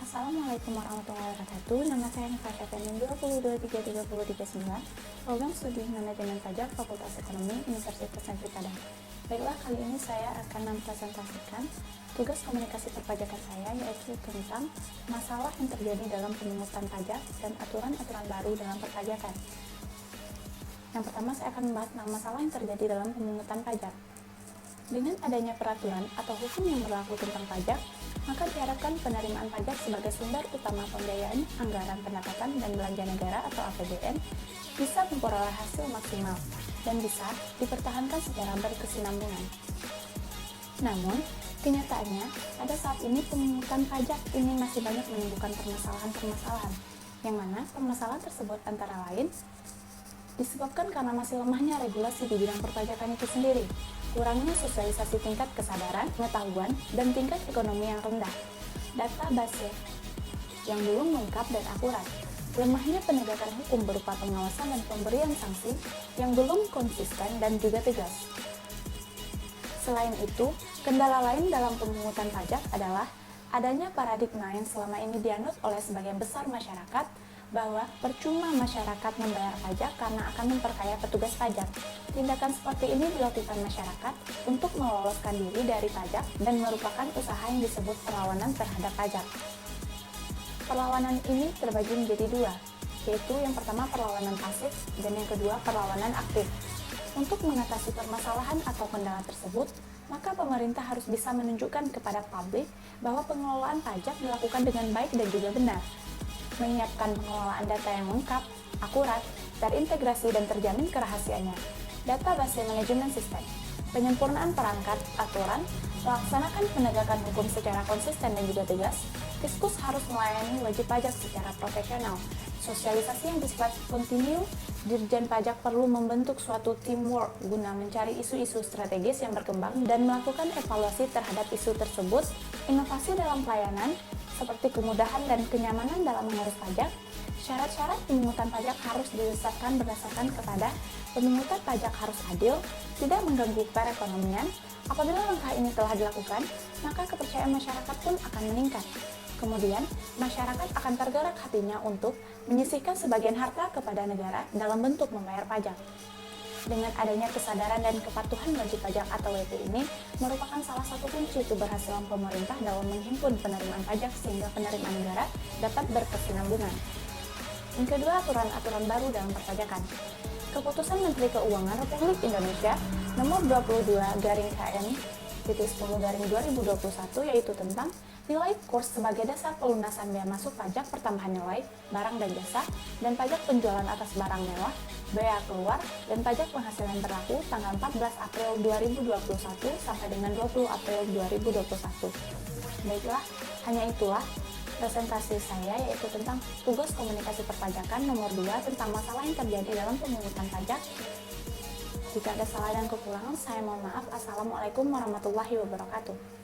Assalamualaikum warahmatullahi wabarakatuh. Nama saya Natasha Fenin 2233339, Program Studi Manajemen Pajak Fakultas Ekonomi Universitas Negeri Padang. Baiklah, kali ini saya akan mempresentasikan tugas komunikasi perpajakan saya, yaitu tentang masalah yang terjadi dalam pemungutan pajak dan aturan-aturan baru dalam perpajakan. Yang pertama, saya akan membahas tentang masalah yang terjadi dalam pemungutan pajak. Dengan adanya peraturan atau hukum yang berlaku tentang pajak, maka diharapkan penerimaan pajak sebagai sumber utama pembiayaan anggaran pendapatan dan belanja negara atau APBN bisa memperoleh hasil maksimal dan bisa dipertahankan secara berkesinambungan. Namun, kenyataannya pada saat ini pemungutan pajak ini masih banyak menimbulkan permasalahan-permasalahan, yang mana permasalahan tersebut antara lain disebabkan karena masih lemahnya regulasi di bidang perpajakan itu sendiri, kurangnya sosialisasi tingkat kesadaran, pengetahuan, dan tingkat ekonomi yang rendah, database yang belum lengkap dan akurat, lemahnya penegakan hukum berupa pengawasan dan pemberian sanksi yang belum konsisten dan juga tegas. Selain itu, kendala lain dalam pemungutan pajak adalah adanya paradigma yang selama ini dianut oleh sebagian besar masyarakat bahwa percuma masyarakat membayar pajak karena akan memperkaya petugas pajak. Tindakan seperti ini dilakukan masyarakat untuk meloloskan diri dari pajak dan merupakan usaha yang disebut perlawanan terhadap pajak. Perlawanan ini terbagi menjadi dua, yaitu yang pertama perlawanan pasif dan yang kedua perlawanan aktif. Untuk mengatasi permasalahan atau kendala tersebut, maka pemerintah harus bisa menunjukkan kepada publik bahwa pengelolaan pajak dilakukan dengan baik dan juga benar, menyiapkan pengelolaan data yang lengkap, akurat, terintegrasi dan terjamin kerahasiaannya, database manajemen sistem, penyempurnaan perangkat aturan, melaksanakan penegakan hukum secara konsisten dan juga tegas. Fiskus harus melayani wajib pajak secara profesional. Sosialisasi yang bersifat kontinu, Dirjen Pajak perlu membentuk suatu teamwork guna mencari isu-isu strategis yang berkembang dan melakukan evaluasi terhadap isu tersebut. Inovasi dalam pelayanan, seperti kemudahan dan kenyamanan dalam mengurus pajak. Syarat-syarat pemungutan pajak harus diletakkan berdasarkan kepada pemungutan pajak harus adil, tidak mengganggu perekonomian. Apabila langkah ini telah dilakukan, maka kepercayaan masyarakat pun akan meningkat. Kemudian, masyarakat akan tergerak hatinya untuk menyisihkan sebagian harta kepada negara dalam bentuk membayar pajak. Dengan adanya kesadaran dan kepatuhan wajib pajak atau WP ini merupakan salah satu kunci keberhasilan pemerintah dalam menghimpun penerimaan pajak sehingga penerimaan negara dapat berkesinambungan. Yang kedua, aturan-aturan baru dalam perpajakan. Keputusan Menteri Keuangan Republik Indonesia Nomor 22-KN-10-2021 yaitu tentang nilai kurs sebagai dasar pelunasan bea masuk pajak pertambahan nilai barang dan jasa dan pajak penjualan atas barang mewah, bea keluar, dan pajak penghasilan berlaku tanggal 14 April 2021 sampai dengan 20 April 2021. Baiklah, hanya itulah presentasi saya, yaitu tentang tugas komunikasi perpajakan nomor 2 tentang masalah yang terjadi dalam pemungutan pajak. Jika ada salah dan kekurangan, saya mohon maaf. Assalamualaikum warahmatullahi wabarakatuh.